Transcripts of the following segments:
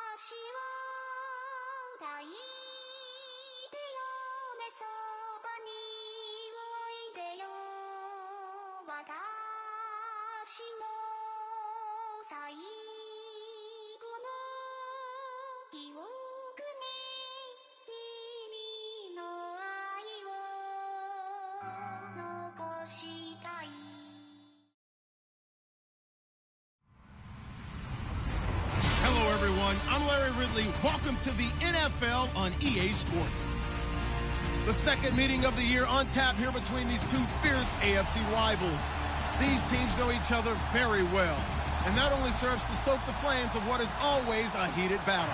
私を抱いてよねそばにおいでよ私の最後の記憶に君の愛を残したいHello, everyone. I'm Larry Ridley. Welcome to the NFL on EA Sports. The second meeting of the year on tap here between these two fierce AFC rivals. These teams know each other very well, and that only serves to stoke the flames of what is always a heated battle.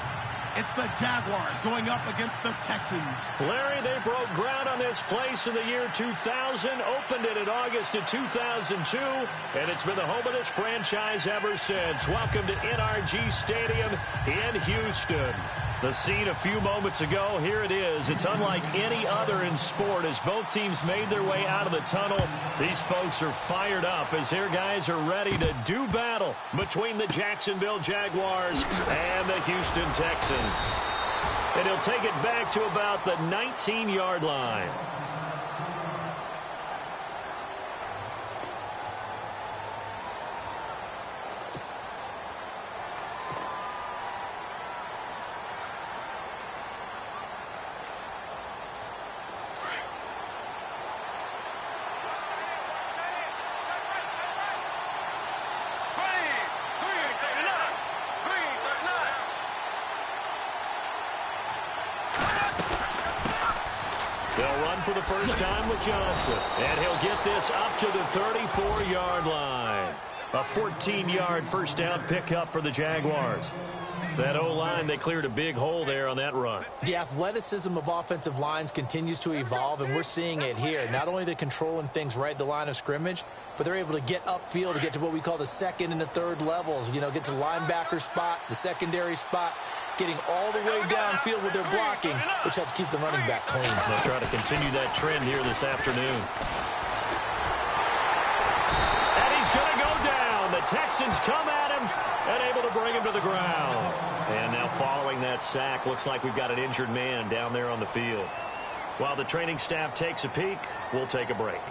It's the Jaguars going up against the Texans. Larry, they broke ground on this place in the year 2000, opened it in August of 2002, and it's been the home of this franchise ever since. Welcome to NRG Stadium in Houston. The scene a few moments ago, here it is. It's unlike any other in sport as both teams made their way out of the tunnel. These folks are fired up as their guys are ready to do battle between the Jacksonville Jaguars and the Houston Texans. And he'll take it back to about the 19-yard line. For the first time with Johnson. And he'll get this up to the 34-yard line. A 14-yard first down pickup for the Jaguars. That O-line, they cleared a big hole there on that run. The athleticism of offensive lines continues to evolve, and we're seeing it here. Not only are they controlling things right at the line of scrimmage, but they're able to get upfield to get to what we call the second and the third levels. You know, get to the linebacker spot, the secondary spot, getting all the way downfield with their blocking, which helps keep the running back clean. They'll try to continue that trend here this afternoon. And he's going to go down. The Texans come at him and able to bring him to the ground. And now following that sack, looks like we've got an injured man down there on the field. While the training staff takes a peek, we'll take a break.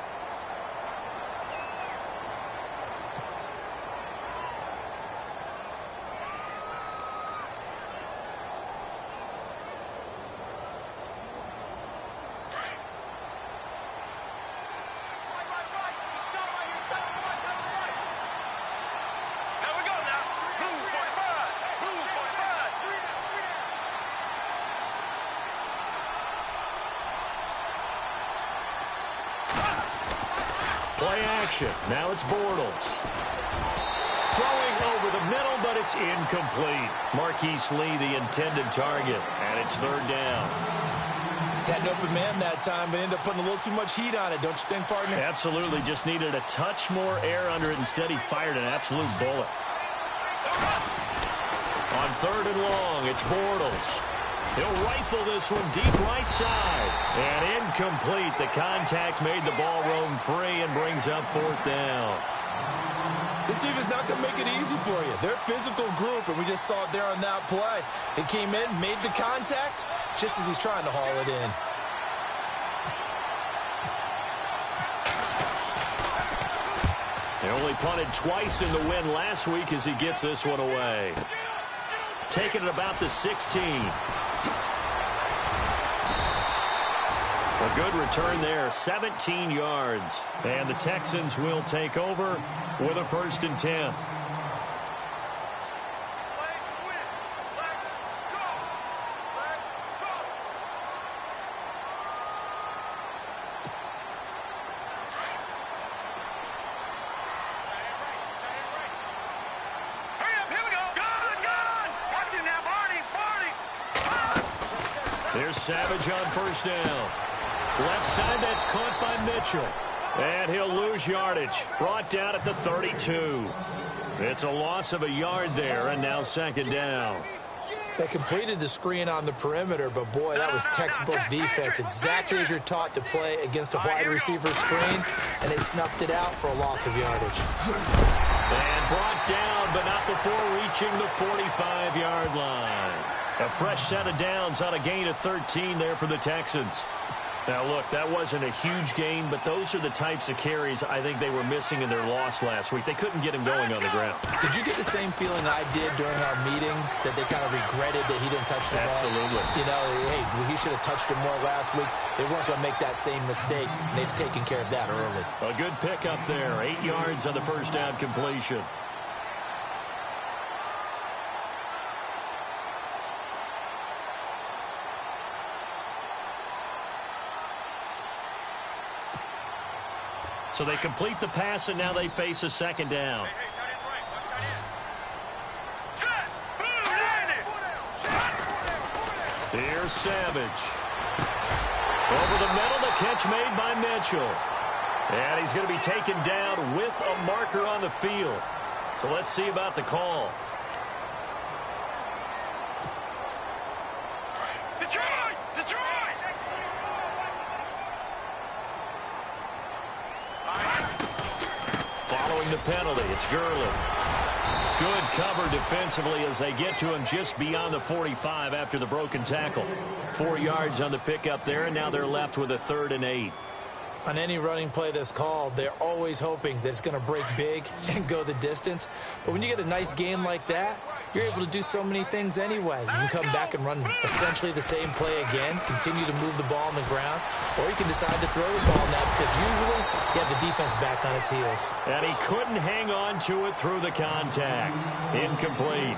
Play action. Now it's Bortles. Throwing over the middle, but it's incomplete. Marquise Lee, the intended target, and it's third down. Had an open man that time, but ended up putting a little too much heat on it, don't you think, partner? Absolutely. Just needed a touch more air under it. Instead, he fired an absolute bullet. On third and long, it's Bortles. He'll rifle this one deep right side. And incomplete. The contact made the ball roam free and brings up fourth down. This team is not going to make it easy for you. They're a physical group, and we just saw it there on that play. He came in, made the contact, just as he's trying to haul it in. They only punted twice in the win last week as he gets this one away. Taking it about the 16. A good return there, 17 yards. And the Texans will take over with a 1st and 10. There's Savage on first down. Left side, that's caught by Mitchell. And he'll lose yardage. Brought down at the 32. It's a loss of a yard there, and now 2nd down. They completed the screen on the perimeter, but boy, that was textbook defense. Exactly as you're taught to play against a wide receiver screen, and they snuffed it out for a loss of yardage. And brought down, but not before reaching the 45-yard line. A fresh set of downs on a gain of 13 there for the Texans. Now, look, that wasn't a huge gain, but those are the types of carries I think they were missing in their loss last week. They couldn't get him going on the ground. Did you get the same feeling I did during our meetings, that they kind of regretted that he didn't touch the ball? Absolutely. You know, hey, he should have touched it more last week. They weren't going to make that same mistake, and they've taken care of that early. A good pickup there. 8 yards on the first down completion. So they complete the pass, and now they face a second down. Here's Savage. Over the middle, the catch made by Mitchell. And he's going to be taken down with a marker on the field. So let's see about the call. Following the penalty, it's Gurley. Good cover defensively as they get to him just beyond the 45 after the broken tackle. 4 yards on the pickup there, and now they're left with a 3rd and 8. On any running play that's called, they're always hoping that it's going to break big and go the distance. But when you get a nice game like that, you're able to do so many things anyway. You can come back and run essentially the same play again, continue to move the ball on the ground, or you can decide to throw the ball now because usually you have the defense back on its heels. And he couldn't hang on to it through the contact. Incomplete.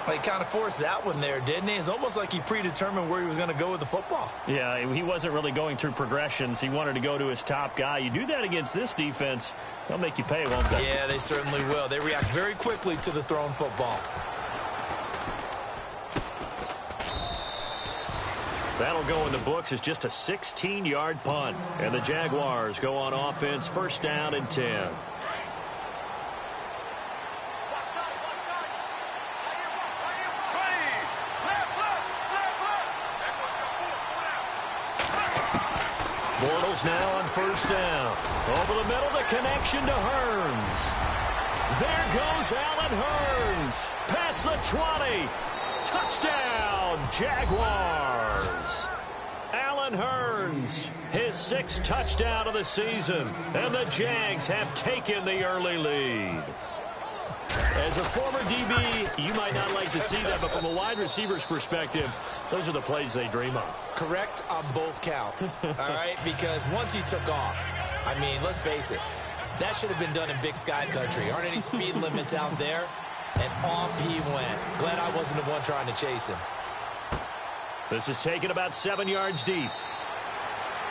Well, he kind of forced that one there, didn't he? It's almost like he predetermined where he was going to go with the football. Yeah, he wasn't really going through progressions. He wanted to go to his top guy. You do that against this defense, they'll make you pay, won't they? Yeah, they certainly will. They react very quickly to the thrown football. That'll go in the books as just a 16-yard punt. And the Jaguars go on offense, 1st down and 10. Bortles now on 1st down. Over the middle, the connection to Hearns. There goes Allen Hearns. Past the 20. Touchdown, Jaguars. Allen Hearns, his 6th touchdown of the season. And the Jags have taken the early lead. As a former DB, you might not like to see that, but from a wide receiver's perspective, those are the plays they dream of. Correct on both counts, all right? Because once he took off, I mean, let's face it, that should have been done in Big Sky country. Aren't any speed limits out there? And off he went. Glad I wasn't the one trying to chase him. This is taken about 7 yards deep.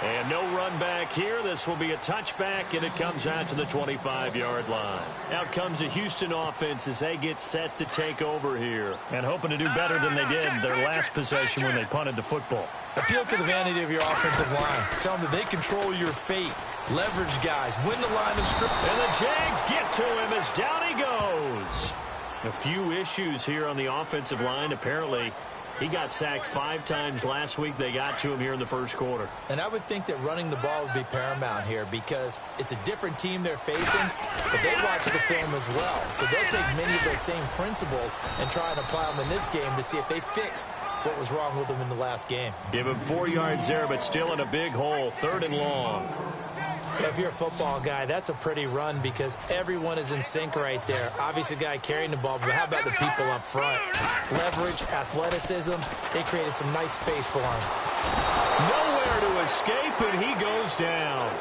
And no run back here. This will be a touchback, and it comes out to the 25-yard line. Out comes the Houston offense as they get set to take over here. And hoping to do better than they did their last possession when they punted the football. Appeal to the vanity of your offensive line. Tell them that they control your fate. Leverage guys. Win the line of scrimmage. And the Jags get to him as down he goes. A few issues here on the offensive line. Apparently, he got sacked 5 times last week. They got to him here in the 1st quarter. And I would think that running the ball would be paramount here because it's a different team they're facing, but they watch the film as well. So they'll take many of those same principles and try and apply them in this game to see if they fixed what was wrong with them in the last game. Give him 4 yards there, but still in a big hole. 3rd and long. If you're a football guy, that's a pretty run because everyone is in sync right there. Obviously, the guy carrying the ball, but how about the people up front? Leverage, athleticism, they created some nice space for him. Nowhere to escape, and he goes down.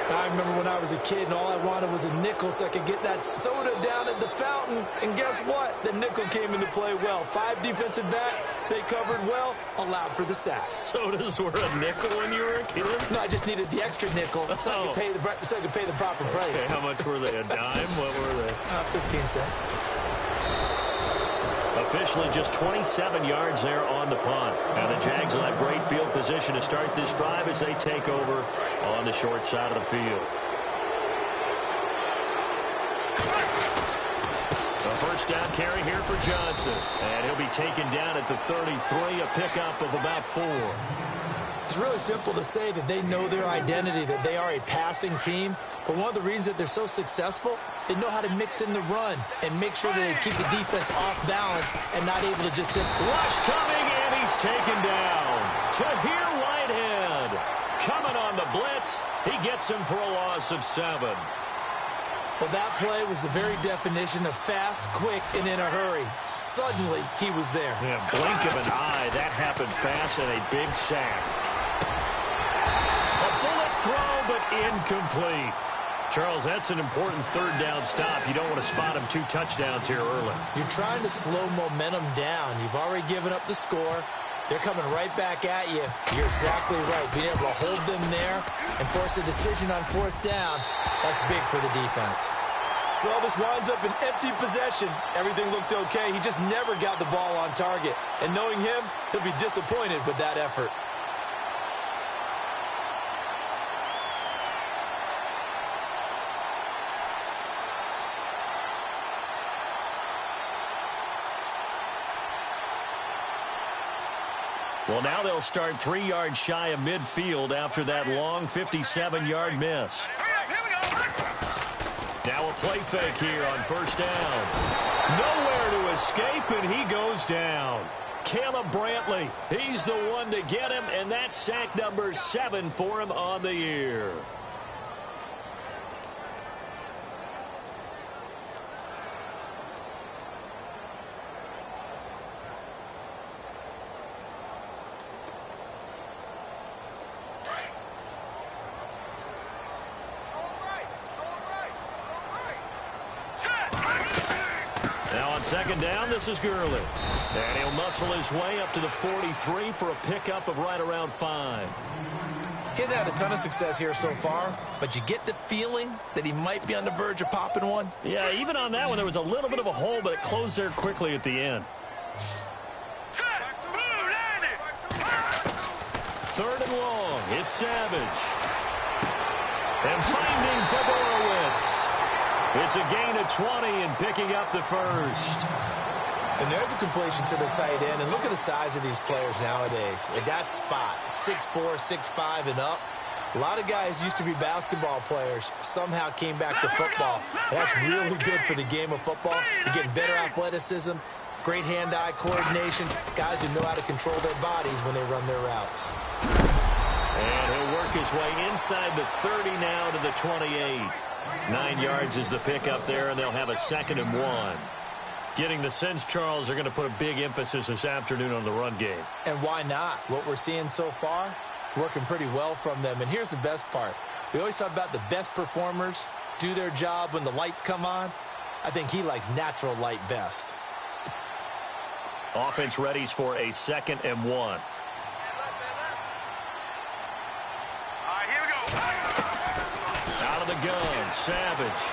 I remember when I was a kid and all I wanted was a nickel so I could get that soda down at the fountain. And guess what? The nickel came into play well. 5 defensive backs, they covered well, allowed for the sacks. Sodas were a nickel when you were a kid? No, I just needed the extra nickel so I could pay the proper price. Okay, how much were they? A dime? What were they? 15 cents. Officially just 27 yards there on the punt. And the Jags will have great field position to start this drive as they take over on the short side of the field. A 1st down carry here for Johnson. And he'll be taken down at the 33, a pickup of about 4. It's really simple to say that they know their identity, that they are a passing team. But one of the reasons that they're so successful, they know how to mix in the run and make sure that they keep the defense off balance and not able to just sit. Rush coming, and he's taken down. Tahir Whitehead coming on the blitz. He gets him for a loss of 7. Well, that play was the very definition of fast, quick, and in a hurry. Suddenly, he was there. Yeah, blink of an eye. That happened fast and a big sack. A bullet throw, but incomplete. Charles, that's an important third down stop. You don't want to spot him 2 touchdowns here early. You're trying to slow momentum down. You've already given up the score. They're coming right back at you. You're exactly right. Being able to hold them there and force a decision on 4th down, that's big for the defense. Well, this winds up an empty possession. Everything looked okay. He just never got the ball on target. And knowing him, he'll be disappointed with that effort. Well, now they'll start 3 yards shy of midfield after that long 57-yard miss. Now a play fake here on 1st down. Nowhere to escape, and he goes down. Caleb Brantley, he's the one to get him, and that's sack number 7 for him on the year. Second down, this is Gurley. And he'll muscle his way up to the 43 for a pickup of right around 5. He hadn't had a ton of success here so far, but you get the feeling that he might be on the verge of popping one. Yeah, even on that one, there was a little bit of a hole, but it closed there quickly at the end. 3rd and long, it's Savage. And finding for Borowitz. It's a gain of 20 and picking up the 1st. And there's a completion to the tight end. And look at the size of these players nowadays. At that spot, 6'4", 6'5", and up. A lot of guys used to be basketball players, somehow came back to football. That's really good for the game of football. You're getting better athleticism, great hand-eye coordination, guys who know how to control their bodies when they run their routes. And he'll work his way inside the 30 now to the 28. 9 yards is the pickup there, and they'll have a 2nd and 1. Getting the sense, Charles, they're going to put a big emphasis this afternoon on the run game. And why not? What we're seeing so far, working pretty well from them. And here's the best part. We always talk about the best performers do their job when the lights come on. I think he likes natural light best. Offense readies for a 2nd and 1. Out of the gun, Savage.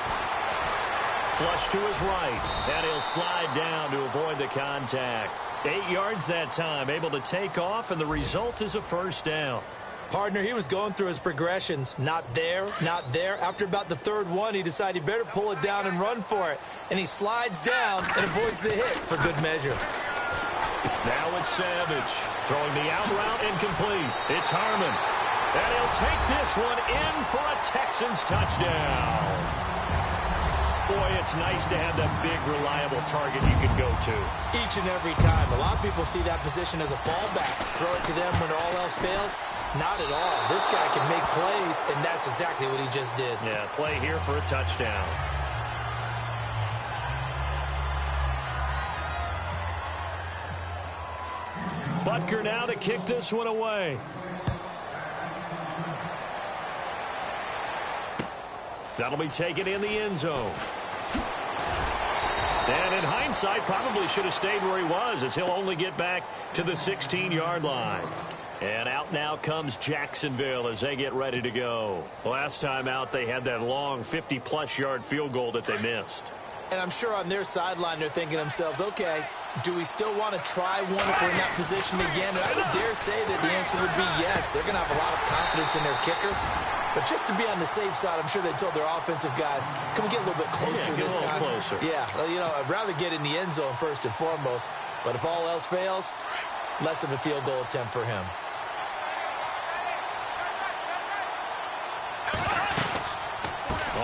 Flush to his right, and he'll slide down to avoid the contact. 8 yards that time, able to take off, and the result is a 1st down. Partner, he was going through his progressions. Not there, not there. After about the 3rd one, he decided he better pull it down and run for it. And he slides down and avoids the hit for good measure. Now it's Savage. Throwing the out route incomplete. It's Harmon. And he'll take this one in for a Texans touchdown. Boy, it's nice to have that big, reliable target you can go to. Each and every time. A lot of people see that position as a fallback. Throw it to them when all else fails. Not at all. This guy can make plays, and that's exactly what he just did. Yeah, play here for a touchdown. Butker now to kick this one away. That'll be taken in the end zone. And in hindsight, probably should have stayed where he was, as he'll only get back to the 16-yard line. And out now comes Jacksonville as they get ready to go. Last time out, they had that long 50-plus yard field goal that they missed. And I'm sure on their sideline, they're thinking to themselves, okay, do we still want to try one if we're in that position again? And I would dare say that the answer would be yes. They're going to have a lot of confidence in their kicker. But just to be on the safe side, I'm sure they told their offensive guys, can we get a little bit closer this time? Closer. Yeah, well, you know, I'd rather get in the end zone first and foremost. But if all else fails, less of a field goal attempt for him.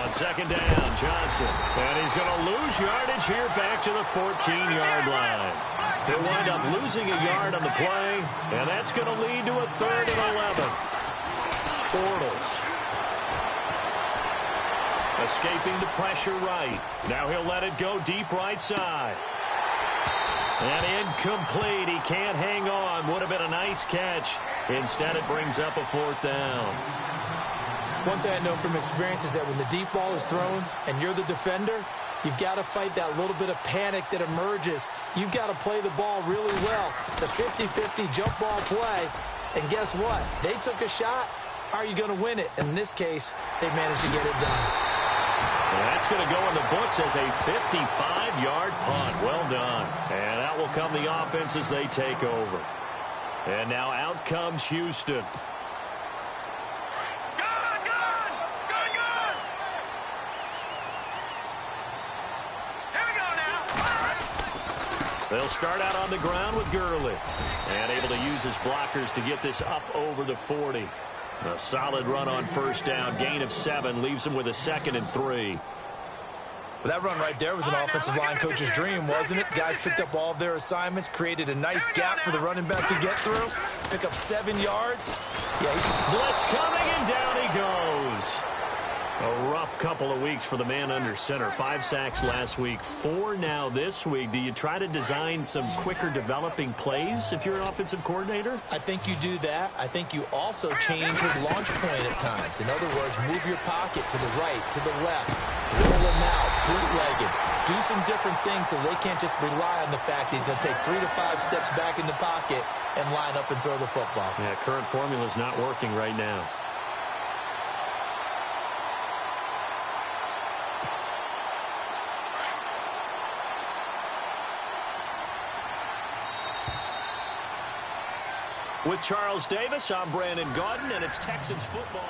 On second down, Johnson. And he's going to lose yardage here back to the 14-yard line. They'll wind up losing a yard on the play, and that's going to lead to a 3rd and 11. Bortles. Escaping the pressure right. Now he'll let it go deep right side. And incomplete. He can't hang on. Would have been a nice catch. Instead, it brings up a 4th down. One thing I know from experience is that when the deep ball is thrown and you're the defender, you've got to fight that little bit of panic that emerges. You've got to play the ball really well. It's a 50-50 jump ball play. And guess what? They took a shot. How are you going to win it? In this case, they managed to get it done. And that's going to go in the books as a 55-yard punt. Well done. And out will come the offense as they take over. And now out comes Houston. They'll start out on the ground with Gurley. And able to use his blockers to get this up over the 40. A solid run on first down. Gain of 7 leaves him with a 2nd and 3. Well, that run right there was an offensive line coach's dream, wasn't it? Guys picked up all of their assignments, created a nice gap for the running back to get through, pick up 7 yards. Yeah, blitz coming, and down he goes. A rough couple of weeks for the man under center. 5 sacks last week, 4 now this week. Do you try to design some quicker developing plays if you're an offensive coordinator? I think you do that. I think you also change his launch point at times. In other words, move your pocket to the right, to the left, roll him out, bootleg it. Do some different things so they can't just rely on the fact that he's going to take 3 to 5 steps back in the pocket and line up and throw the football. Yeah, current formula is not working right now. With Charles Davis, I'm Brandon Gaudin, and it's Texans football.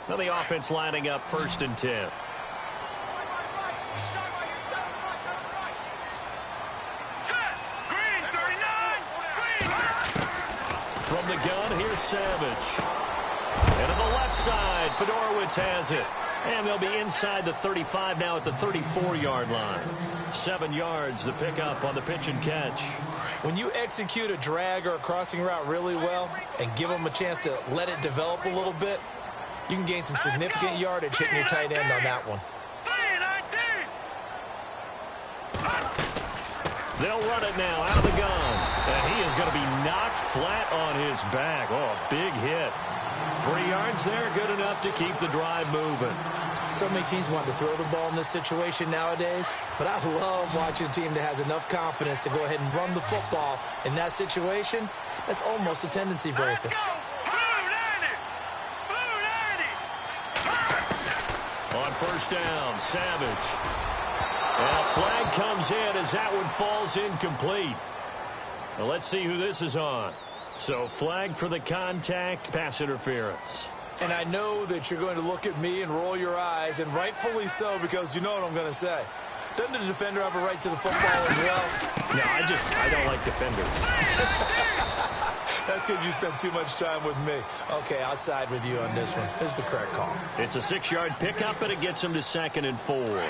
Now the offense lining up 1st and 10. From the gun, here's Savage. And on the left side, Fedorowicz has it. And they'll be inside the 35 now at the 34-yard line. 7 yards, the pickup on the pitch and catch. When you execute a drag or a crossing route really well and give them a chance to let it develop a little bit, you can gain some significant yardage hitting your tight end on that one. They'll run it now out of the gun. And he is going to be knocked flat on his back. Oh, big hit. 3 yards there, good enough to keep the drive moving. So many teams want to throw the ball in this situation nowadays, but I love watching a team that has enough confidence to go ahead and run the football. In that situation, that's almost a tendency breaker. On first down, Savage. And a flag comes in as that one falls incomplete. Well, let's see who this is on. So flag for the contact, pass interference. And I know that you're going to look at me and roll your eyes, and rightfully so, because you know what I'm going to say. Doesn't the defender have a right to the football as well? No, I don't like defenders. That's because you spent too much time with me. Okay, I'll side with you on this one. This is the correct call. It's a 6-yard pickup, and it gets him to 2nd and 4.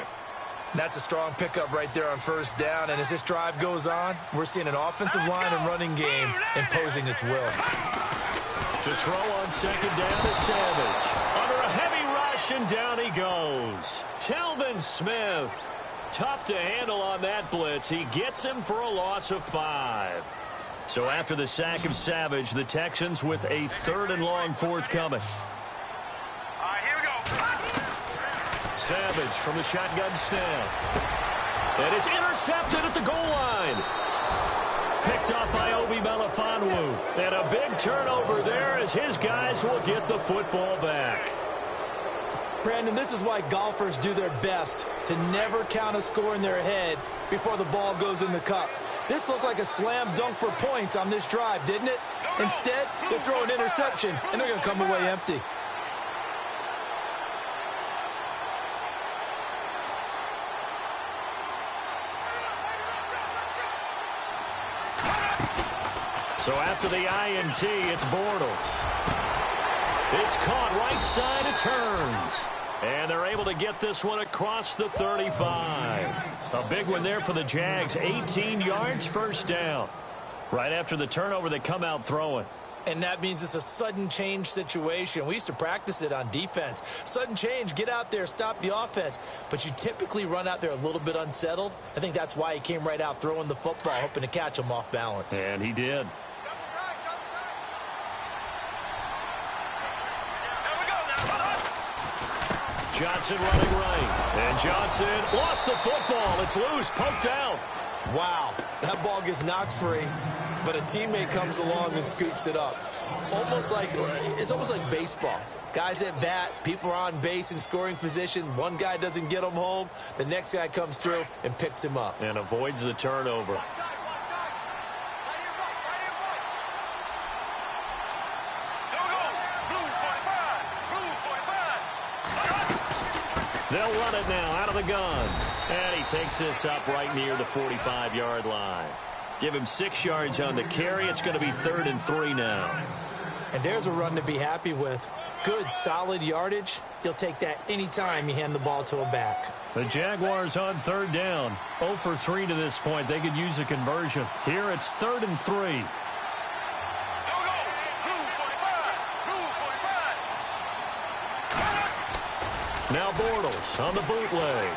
That's a strong pickup right there on first down. And as this drive goes on, we're seeing an offensive line and running game imposing its will. To throw on second down is Savage. Under a heavy rush, and down he goes. Telvin Smith. Tough to handle on that blitz. He gets him for a loss of 5. So after the sack of Savage, the Texans with a 3rd and long forthcoming. Savage from the shotgun snap. And it's intercepted at the goal line. Picked up by Obi Melifonwu. And a big turnover there as his guys will get the football back. Brandon, this is why golfers do their best to never count a score in their head before the ball goes in the cup. This looked like a slam dunk for points on this drive, didn't it? Instead, they throw an interception, and they're going to come away empty. So after the INT, it's Bortles. It's caught right side, it turns. And they're able to get this one across the 35. A big one there for the Jags. 18 yards, first down. Right after the turnover, they come out throwing. And that means it's a sudden change situation. We used to practice it on defense. Sudden change, get out there, stop the offense. But you typically run out there a little bit unsettled. I think that's why he came right out throwing the football, hoping to catch him off balance. And he did. Johnson running right. And Johnson lost the football. It's loose, poked out. Wow, that ball gets knocked free, but a teammate comes along and scoops it up. It's almost like baseball. Guys at bat, people are on base in scoring position. One guy doesn't get him home. The next guy comes through and picks him up. And avoids the turnover. They'll run it now out of the gun. And he takes this up right near the 45-yard line. Give him 6 yards on the carry. It's going to be 3rd and 3 now. And there's a run to be happy with. Good, solid yardage. You'll take that anytime you hand the ball to a back. The Jaguars on 3rd down. 0 for 3 to this point. They could use a conversion. Here it's 3rd and 3. Now Bortles on the bootleg.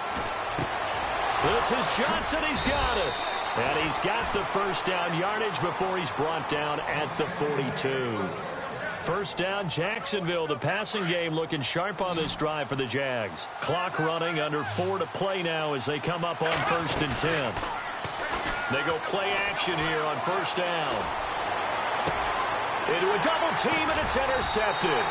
This is Johnson. He's got it. And he's got the first down yardage before he's brought down at the 42. First down, Jacksonville. The passing game looking sharp on this drive for the Jags. Clock running, under 4 to play now as they come up on 1st and 10. They go play action here on 1st down. Into a double team, and it's intercepted.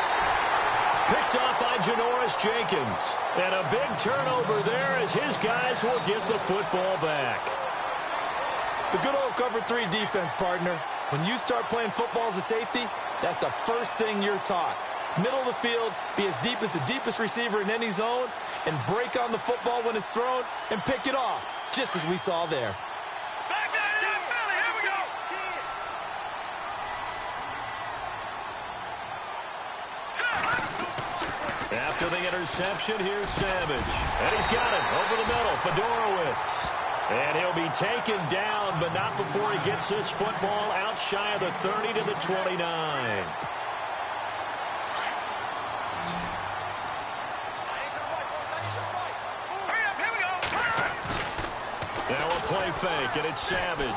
Picked up by Janoris Jenkins. And a big turnover there as his guys will get the football back. The good old cover 3 defense, partner. When you start playing football as a safety, that's the first thing you're taught. Middle of the field, be as deep as the deepest receiver in any zone, and break on the football when it's thrown and pick it off, just as we saw there. After the interception, here's Savage. And he's got it over the middle, Fedorowicz. And he'll be taken down, but not before he gets this football out shy of the 30 to the 29. Now a play fake, and it's Savage.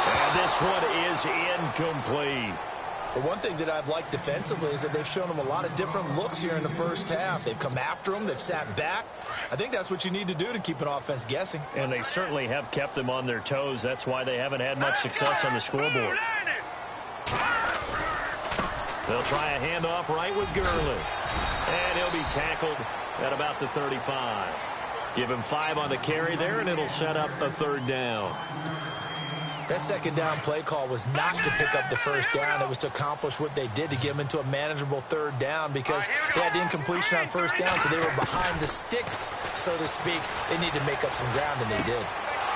And this one is incomplete. But one thing that I've liked defensively is that they've shown them a lot of different looks here in the first half. They've come after them. They've sat back. I think that's what you need to do to keep an offense guessing. And they certainly have kept them on their toes. That's why they haven't had much success on the scoreboard. They'll try a handoff right with Gurley. And he'll be tackled at about the 35. Give him 5 on the carry there, and it'll set up a 3rd down. That 2nd down play call was not to pick up the 1st down. It was to accomplish what they did, to get them into a manageable 3rd down, because they had the incompletion on 1st down, so they were behind the sticks, so to speak. They needed to make up some ground, and they did.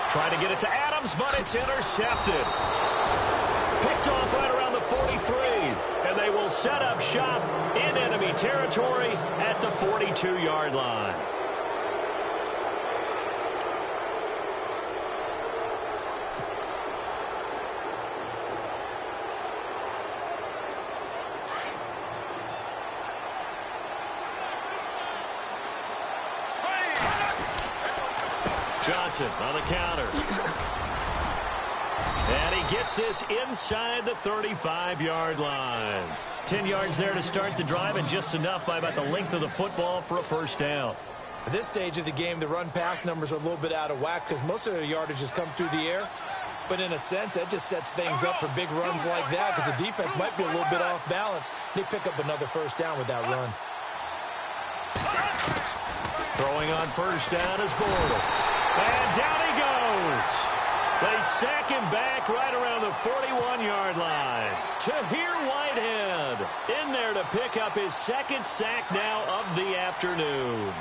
Trying to get it to Adams, but it's intercepted. Picked off right around the 43, and they will set up shop in enemy territory at the 42-yard line. Johnson on the counter. And he gets this inside the 35-yard line. 10 yards there to start the drive, and just enough by about the length of the football for a 1st down. At this stage of the game, the run-pass numbers are a little bit out of whack because most of their yardage has come through the air. But in a sense, that just sets things up for big runs like that because the defense might be a little bit off balance. They pick up another 1st down with that run. Throwing on 1st down is Bortles. And down he goes. They sack him back right around the 41-yard line. Tahir Whitehead in there to pick up his 2nd sack now of the afternoon.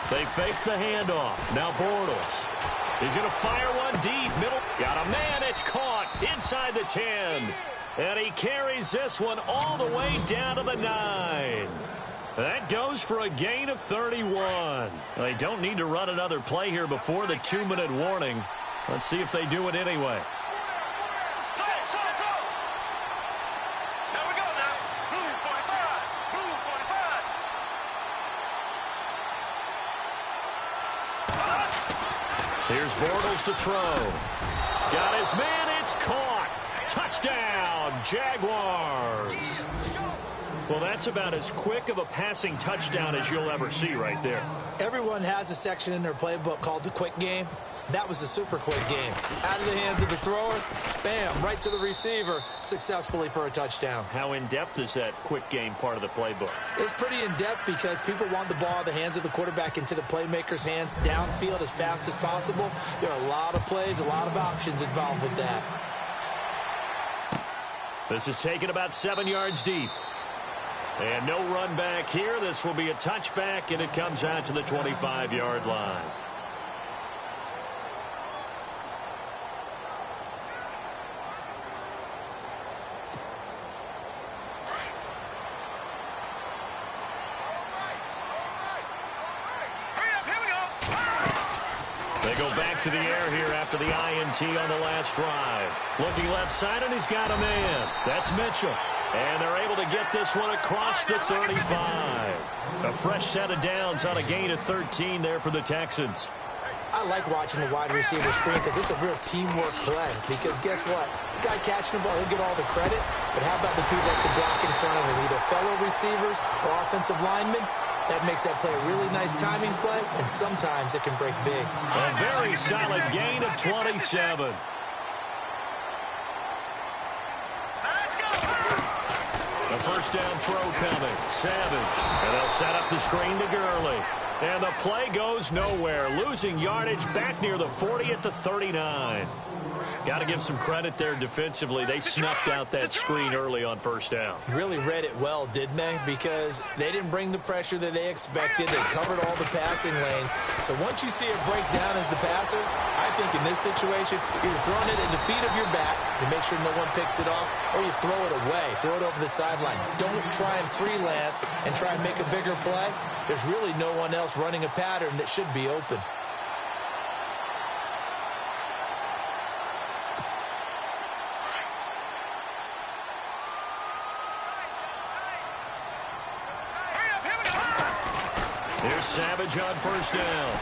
They fake the handoff. Now Bortles. He's going to fire one deep. Middle. Got a man. It's caught inside the 10. And he carries this one all the way down to the 9. That goes for a gain of 31. They don't need to run another play here before the 2-minute warning. Let's see if they do it anyway. Here's Bortles to throw. Got his man. It's caught. Touchdown, Jaguars. Well, that's about as quick of a passing touchdown as you'll ever see right there. Everyone has a section in their playbook called the quick game. That was a super quick game. Out of the hands of the thrower, bam, right to the receiver, successfully for a touchdown. How in-depth is that quick game part of the playbook? It's pretty in-depth because people want the ball out of the hands of the quarterback into the playmaker's hands downfield as fast as possible. There are a lot of plays, a lot of options involved with that. This is taken about 7 yards deep. And no run back here. This will be a touchback, and it comes out to the 25-yard line. They go back to the air here after the INT on the last drive. Looking left side, and he's got a man. That's Mitchell. And they're able to get this one across the 35. A fresh set of downs on a gain of 13 there for the Texans. I like watching the wide receiver screen because it's a real teamwork play. Because guess what? The guy catching the ball, he'll get all the credit. But how about the people that to block in front of him, either fellow receivers or offensive linemen? That makes that play a really nice timing play, and sometimes it can break big. A very solid gain of 27. A first down throw coming. Savage. And they'll set up the screen to Gurley. And the play goes nowhere. Losing yardage back near the 40 at the 39. Got to give some credit there defensively. They snuffed out that screen early on first down. Really read it well, didn't they? Because they didn't bring the pressure that they expected. They covered all the passing lanes. So once you see it break down as the passer, I think in this situation, you're throwing it at the feet of your back to make sure no one picks it off, or you throw it away, throw it over the sideline. Don't try and freelance and try and make a bigger play. There's really no one else running a pattern that should be open. Here's Savage on first down.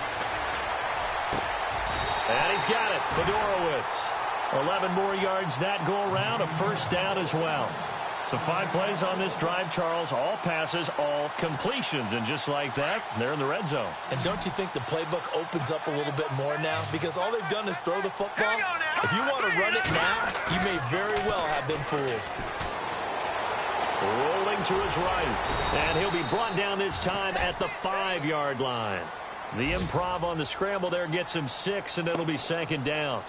And he's got it. Fedorowicz. 11 more yards that go around. A first down as well. So 5 plays on this drive, Charles. All passes, all completions. And just like that, they're in the red zone. And don't you think the playbook opens up a little bit more now? Because all they've done is throw the football. If you want to run it now, you may very well have been fooled. Rolling to his right. And he'll be brought down this time at the 5-yard line. The improv on the scramble there gets him 6, and it'll be second down.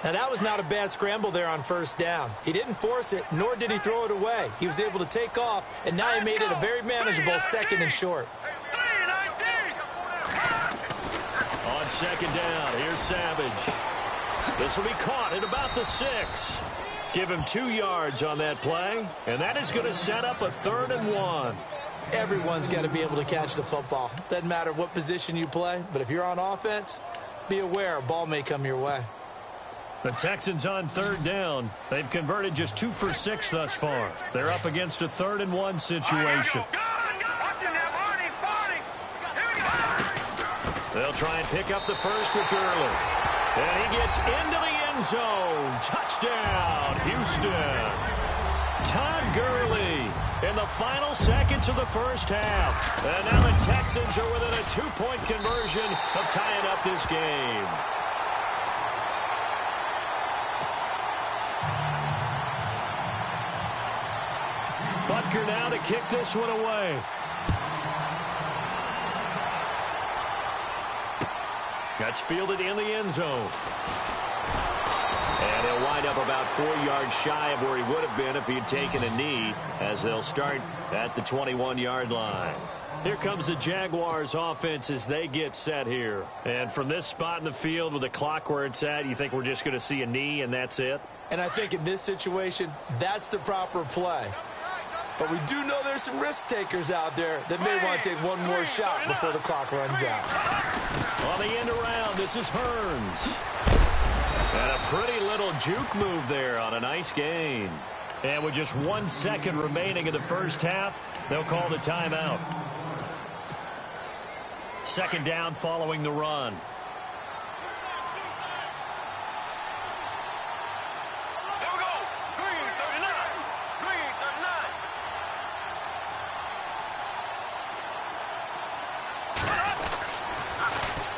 Now, that was not a bad scramble there on first down. He didn't force it, nor did he throw it away. He was able to take off, and now he made it a very manageable second and short. On second down, here's Savage. This will be caught at about the 6. Give him 2 yards on that play, and that is going to set up a 3rd and 1. Everyone's got to be able to catch the football. Doesn't matter what position you play, but if you're on offense, be aware a ball may come your way. The Texans on 3rd down. They've converted just 2 for 6 thus far. They're up against a 3rd and 1 situation. They'll try and pick up the first with Gurley. And he gets into the end zone. Touchdown, Houston. Todd Gurley in the final seconds of the first half. And now the Texans are within a 2-point conversion of tying up this game. Butker now to kick this one away. That's fielded in the end zone. And he'll wind up about 4 yards shy of where he would have been if he had taken a knee, as they'll start at the 21-yard line. Here comes the Jaguars offense as they get set here. And from this spot in the field with the clock where it's at, you think we're just going to see a knee and that's it? And I think in this situation, that's the proper play. But we do know there's some risk takers out there that may want to take one more shot before the clock runs out. On the end around, this is Hearns. And a pretty little juke move there on a nice gain. And with just 1 second remaining in the first half, they'll call the timeout. Second down following the run. There we go. Green 39. Green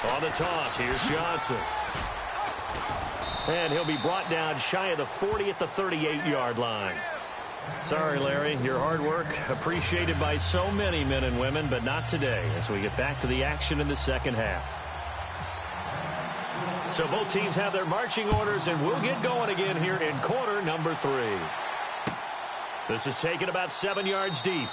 39. On the toss, here's Johnson. And he'll be brought down shy of the 40 at the 38-yard line. Sorry, Larry. Your hard work appreciated by so many men and women, but not today as we get back to the action in the second half. So both teams have their marching orders, and we'll get going again here in quarter number 3. This is taken about 7 yards deep.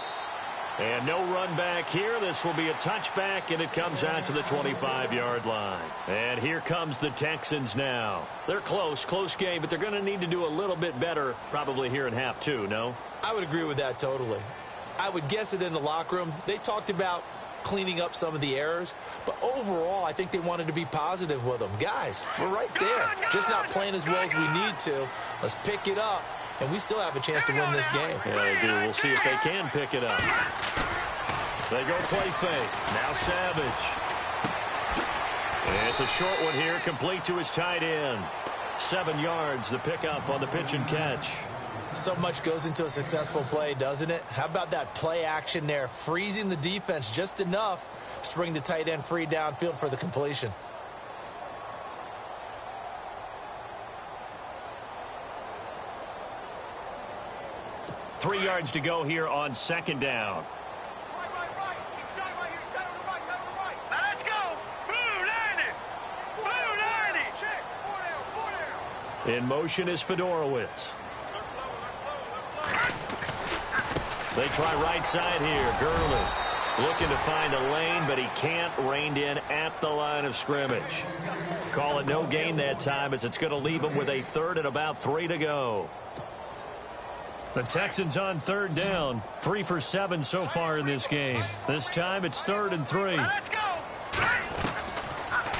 And no run back here. This will be a touchback, and it comes out to the 25-yard line. And here comes the Texans now. They're close game, but they're going to need to do a little bit better probably here in half 2, no? I would agree with that totally. I would guess it in the locker room. They talked about cleaning up some of the errors, but overall, I think they wanted to be positive with them. Guys, we're right there. Just not playing as well as we need to. Let's pick it up. And we still have a chance to win this game. Yeah, they do. We'll see if they can pick it up. They go play fake. Now Savage. And it's a short one here, complete to his tight end. 7 yards, the pickup on the pitch and catch. So much goes into a successful play, doesn't it? How about that play action there, freezing the defense just enough to bring the tight end free downfield for the completion. 3 yards to go here on second down. Right. He's down right here. He's down on the right. Down on the right. Now let's go. Blue 90. Blue 90. Check. 4 down. In motion is Fedorowicz. They try right side here. Gurley looking to find a lane, but he can't. Reined in at the line of scrimmage. Call it no gain that time as it's going to leave him with a third and about 3 to go. The Texans on third down. 3 for 7 so far in this game. This time it's 3rd and 3. Let's go.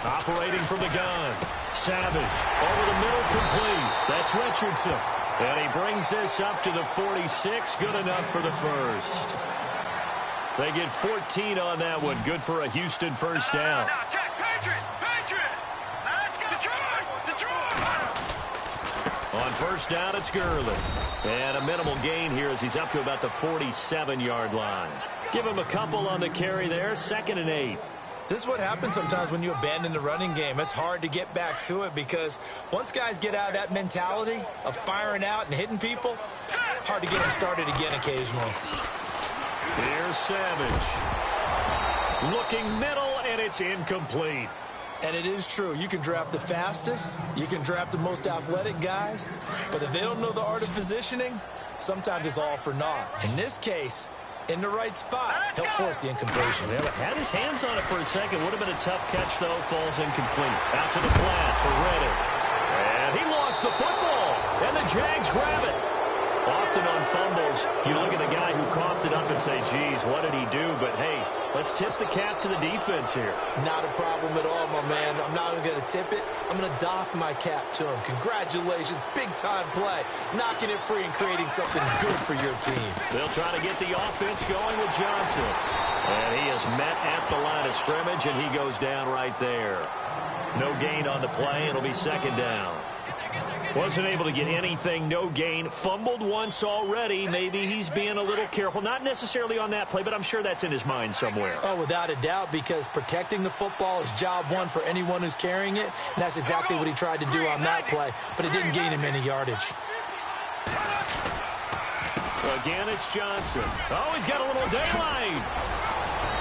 Operating from the gun. Savage over the middle, complete. That's Richardson. And he brings this up to the 46. Good enough for the first. They get 14 on that one. Good for a Houston first down. Now, check. Patriot. Now let's go. Detroit. On first down, it's Gurley. And a minimal gain here as he's up to about the 47-yard line. Give him a couple on the carry there. 2nd and 8. This is what happens sometimes when you abandon the running game. It's hard to get back to it because once guys get out of that mentality of firing out and hitting people, hard to get them started again occasionally. Here's Savage. Looking middle, and it's incomplete. And it is true. You can draft the fastest. You can draft the most athletic guys. But if they don't know the art of positioning, sometimes it's all for naught. In this case, in the right spot, help force the incompletion. Yeah, had his hands on it for a second. Would have been a tough catch, though. Falls incomplete. Out to the flat for Reddick. And he lost the football. And the Jags grab it. Often on fumbles, you look at the guy who coughed it up and say, geez, what did he do? But, hey, let's tip the cap to the defense here. Not a problem at all, my man. I'm not even going to tip it. I'm going to doff my cap to him. Congratulations. Big-time play. Knocking it free and creating something good for your team. They'll try to get the offense going with Johnson. And he is met at the line of scrimmage, and he goes down right there. No gain on the play. It'll be 2nd down. Wasn't able to get anything, no gain. Fumbled once already. Maybe he's being a little careful. Not necessarily on that play, but I'm sure that's in his mind somewhere. Oh, without a doubt, because protecting the football is job one for anyone who's carrying it. And that's exactly what he tried to do on that play, but it didn't gain him any yardage. Again, it's Johnson. Oh, he's got a little daylight.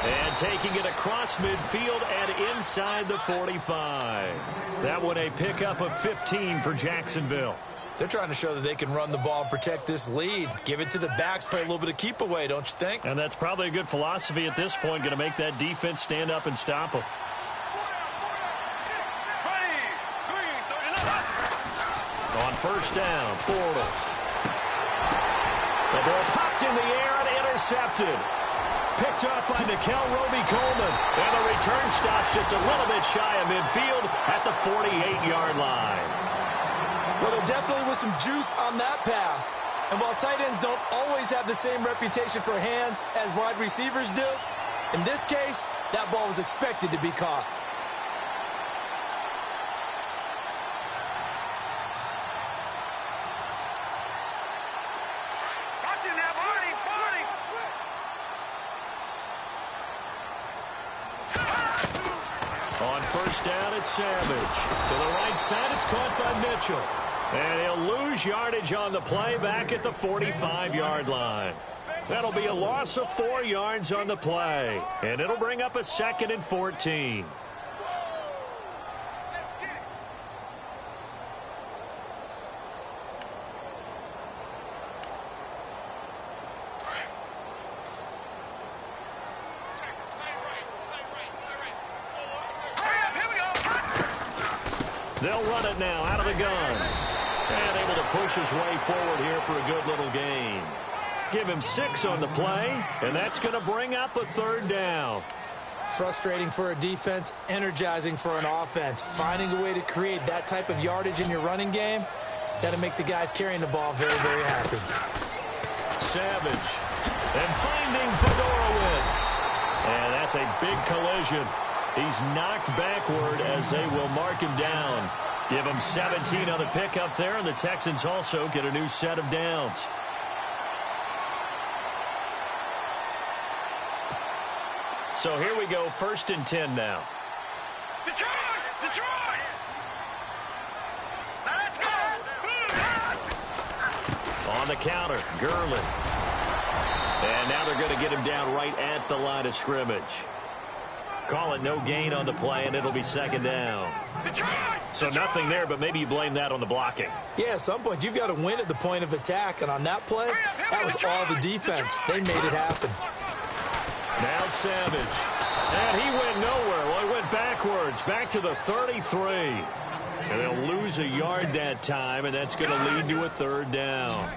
And taking it across midfield and inside the 45. That one a pickup of 15 for Jacksonville. They're trying to show that they can run the ball and protect this lead. Give it to the backs, play a little bit of keep away, don't you think? And that's probably a good philosophy at this point, going to make that defense stand up and stop them. On first down, Bortles. The ball popped in the air and intercepted. Picked up by Realhomiebee Coleman. And the return stops just a little bit shy of midfield at the 48-yard line. Well, there definitely was some juice on that pass. And while tight ends don't always have the same reputation for hands as wide receivers do, in this case, that ball was expected to be caught. On first down, it's Savage. To the right side, it's caught by Mitchell. And he'll lose yardage on the play back at the 45-yard line. That'll be a loss of 4 yards on the play. And it'll bring up a 2nd and 14. They'll run it now out of the gun. And able to push his way forward here for a good little gain. Give him 6 on the play, and that's going to bring up a 3rd down. Frustrating for a defense, energizing for an offense. Finding a way to create that type of yardage in your running game, that'll make the guys carrying the ball very, very happy. Savage. And finding Fedorowicz. And that's a big collision. He's knocked backward as they will mark him down. Give him 17 on the pickup there, and the Texans also get a new set of downs. So here we go, 1st and 10 now. Detroit! Detroit! Now let's go! On the counter, Gurley. And now they're going to get him down right at the line of scrimmage. Call it no gain on the play, and it'll be 2nd down. So nothing there, but maybe you blame that on the blocking. Yeah, at some point, you've got to win at the point of attack. And on that play, that was all the defense. They made it happen. Now Savage. And he went nowhere. Well, he went backwards, back to the 33. And they'll lose a yard that time, and that's going to lead to a 3rd down.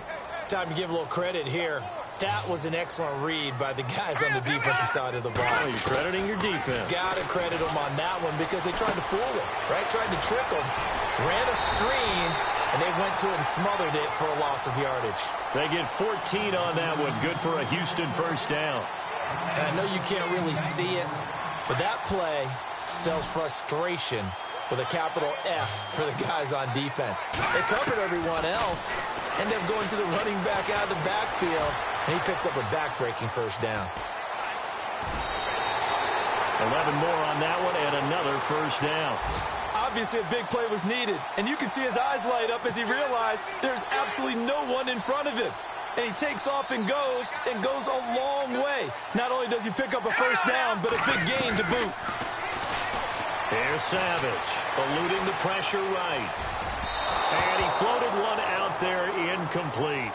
Time to give a little credit here. That was an excellent read by the guys on the defensive side of the ball. Oh, you're crediting your defense. Got to credit them on that one because they tried to fool them, right? Tried to trick them, ran a screen, and they went to it and smothered it for a loss of yardage. They get 14 on that one. Good for a Houston 1st down. And I know you can't really see it, but that play spells frustration with a capital F for the guys on defense. They covered everyone else, ended up going to the running back out of the backfield, and he picks up a back-breaking 1st down. 11 more on that one and another 1st down. Obviously, a big play was needed, and you can see his eyes light up as he realized there's absolutely no one in front of him. And he takes off and goes a long way. Not only does he pick up a 1st down, but a big gain to boot. Here's Savage, eluding the pressure right. And he floated one out there incomplete.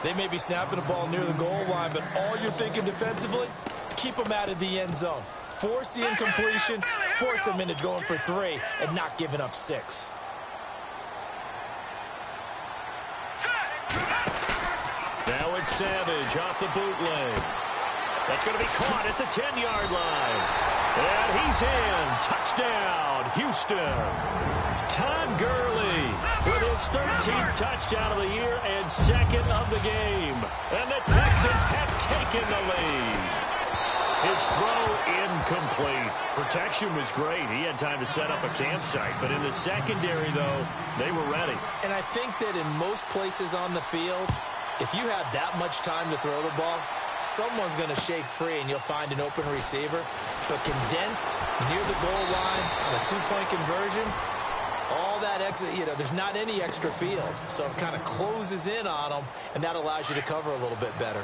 They may be snapping the ball near the goal line, but all you're thinking defensively, keep them out of the end zone. Force the incompletion, force them into going for 3, and not giving up 6. Now it's Savage off the bootleg. That's going to be caught at the 10-yard line. And he's in. Touchdown, Houston. Todd Gurley with his 13th touchdown of the year and 2nd of the game. And the Texans have taken the lead. His throw incomplete. Protection was great. He had time to set up a campsite. But in the secondary, though, they were ready. And I think that in most places on the field, if you have that much time to throw the ball, someone's going to shake free and you'll find an open receiver. But condensed near the goal line on a 2-point conversion, all that extra, there's not any extra field. So it kind of closes in on them, and that allows you to cover a little bit better.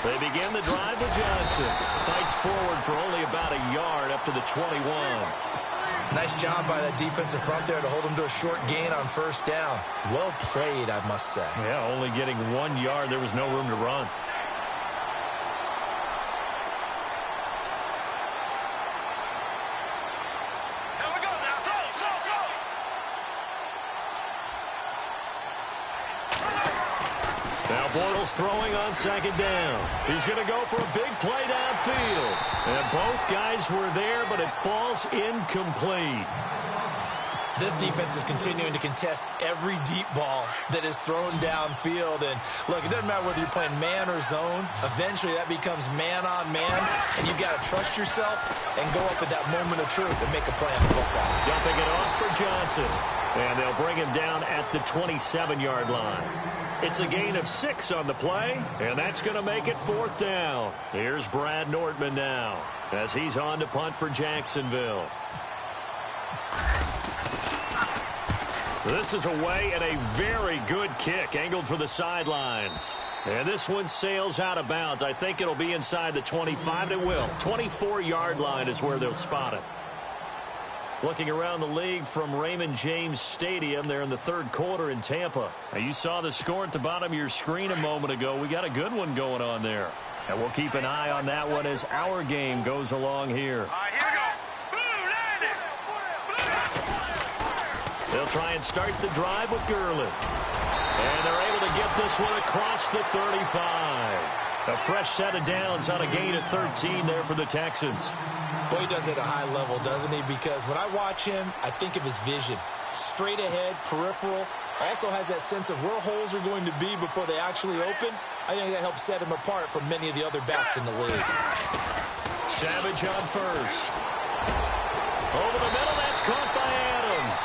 They begin the drive with Johnson. Fights forward for only about a yard up to the 21. Nice job by that defensive front there to hold him to a short gain on first down. Well played, I must say. Yeah, only getting 1 yard. There was no room to run. Here we go now. Go, go, go. Now Bortles throwing on second down. He's going to go for a big play downfield. And both guys were there, but it falls incomplete. This defense is continuing to contest every deep ball that is thrown downfield. And, look, it doesn't matter whether you're playing man or zone. Eventually, that becomes man on man, and you've got to trust yourself and go up at that moment of truth and make a play on the football. Dumping it off for Johnson. And they'll bring him down at the 27-yard line. It's a gain of 6 on the play, and that's going to make it 4th down. Here's Brad Nordman now as he's on to punt for Jacksonville. This is away and a very good kick angled for the sidelines. And this one sails out of bounds. I think it'll be inside the 25. It will. 24-yard line is where they'll spot it. Looking around the league from Raymond James Stadium there in the third quarter in Tampa. Now, you saw the score at the bottom of your screen a moment ago. We got a good one going on there. And we'll keep an eye on that one as our game goes along here. All right, here we go. They'll try and start the drive with Gurley. And they're able to get this one across the 35. A fresh set of downs on a gain of 13 there for the Texans. Boy, he does it at a high level, doesn't he? Because when I watch him, I think of his vision. Straight ahead, peripheral. Also has that sense of where holes are going to be before they actually open. I think that helps set him apart from many of the other backs in the league. Savage on first. Over the middle, that's caught by Adams.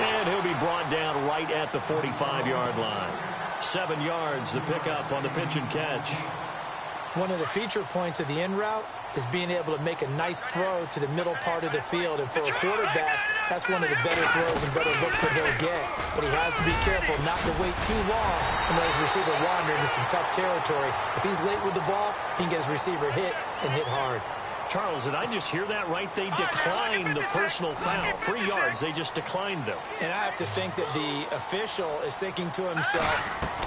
And he'll be brought down right at the 45-yard line. 7 yards, the pickup on the pitch and catch. One of the feature points of the in route is being able to make a nice throw to the middle part of the field. And for a quarterback, that's one of the better throws and better looks that he'll get. But he has to be careful not to wait too long and let his receiver wander into some tough territory. If he's late with the ball, he can get his receiver hit and hit hard. Charles, did I just hear that right? They declined the personal foul. 3 yards, they just declined them. And I have to think that the official is thinking to himself,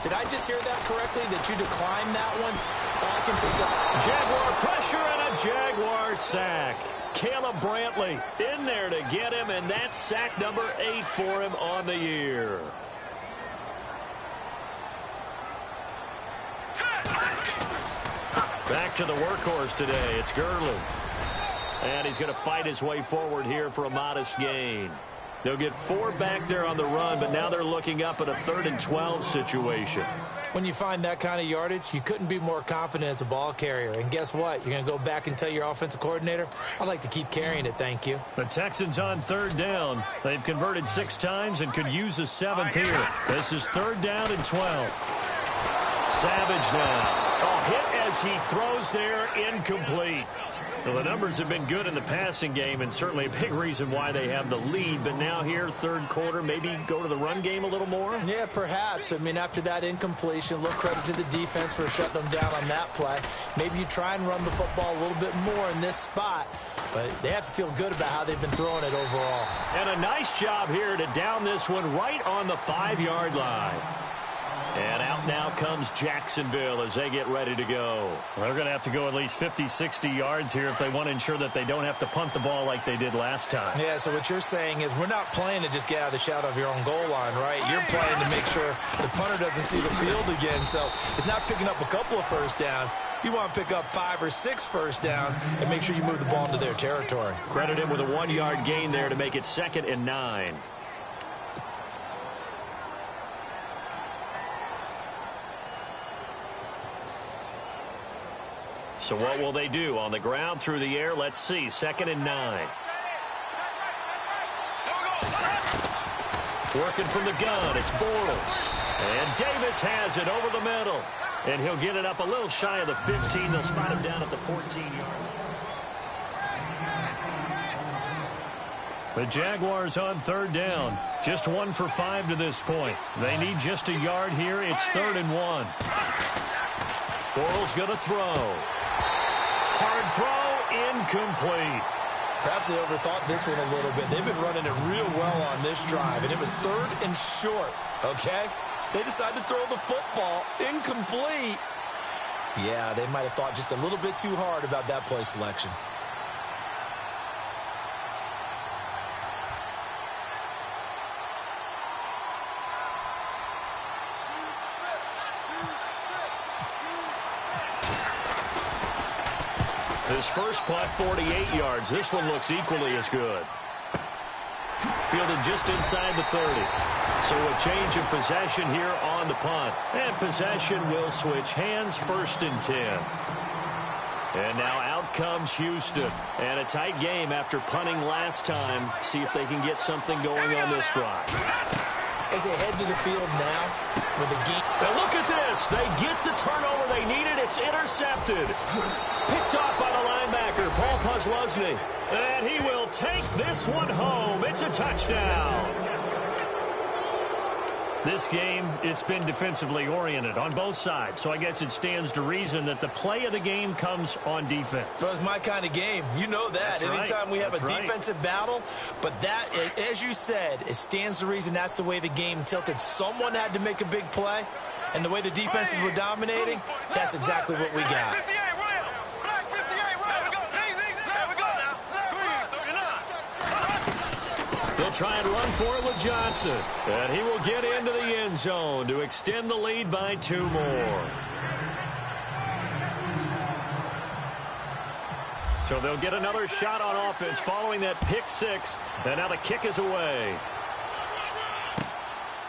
did I just hear that correctly, that you declined that one? I can think of Jaguar pressure and a Jaguar sack. Caleb Brantley in there to get him, and that's sack number 8 for him on the year. Back to the workhorse today. It's Gurley. And he's going to fight his way forward here for a modest gain. They'll get 4 back there on the run, but now they're looking up at a 3rd and 12 situation. When you find that kind of yardage, you couldn't be more confident as a ball carrier. And guess what? You're going to go back and tell your offensive coordinator, I'd like to keep carrying it, thank you. The Texans on 3rd down. They've converted 6 times and could use a 7th here. This is 3rd down and 12. Savage now. Oh, hit as he throws there, incomplete. Well, the numbers have been good in the passing game and certainly a big reason why they have the lead. But now here, third quarter, maybe go to the run game a little more? Yeah, perhaps. I mean, after that incompletion, a little credit to the defense for shutting them down on that play. Maybe you try and run the football a little bit more in this spot. But they have to feel good about how they've been throwing it overall. And a nice job here to down this one right on the 5-yard line. And out now comes Jacksonville as they get ready to go. Well, they're going to have to go at least 50, 60 yards here if they want to ensure that they don't have to punt the ball like they did last time. Yeah, so what you're saying is we're not playing to just get out of the shadow of your own goal line, right? You're playing to make sure the punter doesn't see the field again. So it's not picking up a couple of first downs. You want to pick up 5 or 6 first downs and make sure you move the ball into their territory. Credit him with a 1-yard gain there to make it 2nd and 9. So what will they do? On the ground, through the air, let's see. 2nd and 9. Working from the gun, it's Bortles. And Davis has it over the middle. And he'll get it up a little shy of the 15. They'll spot him down at the 14-yard line. The Jaguars on 3rd down. Just 1 for 5 to this point. They need just a yard here. It's 3rd and 1. Bortles going to throw. Hard throw, incomplete. Perhaps they overthought this one a little bit. They've been running it real well on this drive, and it was 3rd and short, okay? They decided to throw the football incomplete. Yeah, they might have thought just a little bit too hard about that play selection. His first punt, 48 yards. This one looks equally as good. Fielded just inside the 30. So a change of possession here on the punt. And possession will switch hands, 1st and 10. And now out comes Houston. And a tight game after punting last time. See if they can get something going on this drive. As they head to the field now with the game. Now look at this. They get the turnover they needed. It's intercepted. Picked off by the linebacker, Paul Posluszny. And he will take this one home. It's a touchdown. This game, it's been defensively oriented on both sides. So I guess it stands to reason that the play of the game comes on defense. So it's my kind of game. You know that. That's Anytime right. we have That's a right. defensive battle. But that, as you said, it stands to reason that's the way the game tilted. Someone had to make a big play. And the way the defenses were dominating, that's exactly what we got. 58, Rail. Black 58, Rail. There we go now. Left 39. They'll try and run for it with Johnson. And he will get into the end zone to extend the lead by 2 more. So they'll get another shot on offense following that pick 6. And now the kick is away.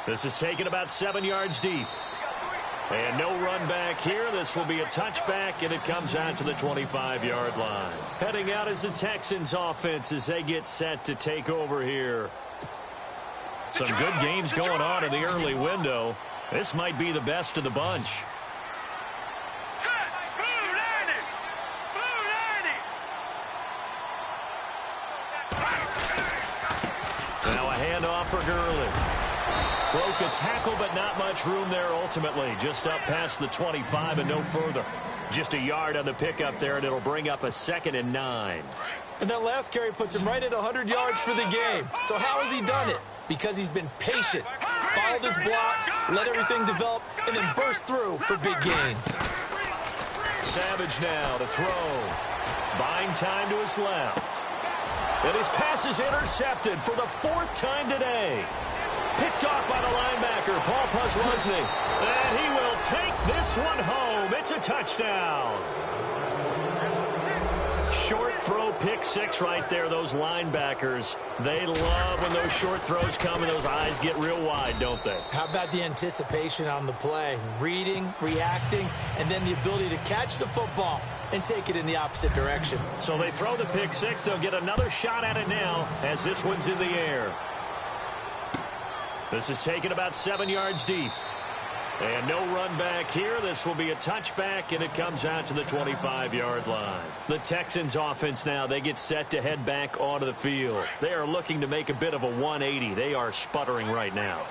This is taken about 7 yards deep. And no run back here. This will be a touchback, and it comes out to the 25-yard line. Heading out is the Texans offense as they get set to take over here. Some good games going on in the early window. This might be the best of the bunch. Set. Blue 90. Blue 90. Now a handoff for Gurley. Broke a tackle, but not much room there ultimately. Just up past the 25 and no further. Just a yard on the pickup there, and it'll bring up a 2nd and 9. And that last carry puts him right at 100 yards for the game. So how has he done it? Because he's been patient, followed his blocks, let everything develop, and then burst through for big gains. Savage now to throw. Buying time to his left. And his pass is intercepted for the 4th time today. Picked off by the linebacker, Paul Posluszny. And he will take this one home. It's a touchdown. Short throw, pick 6 right there. Those linebackers, they love when those short throws come and those eyes get real wide, don't they? How about the anticipation on the play? Reading, reacting, and then the ability to catch the football and take it in the opposite direction. So they throw the pick 6. They'll get another shot at it now as this one's in the air. This is taken about 7 yards deep. And no run back here. This will be a touchback, and it comes out to the 25-yard line. The Texans offense now, they get set to head back onto the field. They are looking to make a bit of a 180. They are sputtering right now.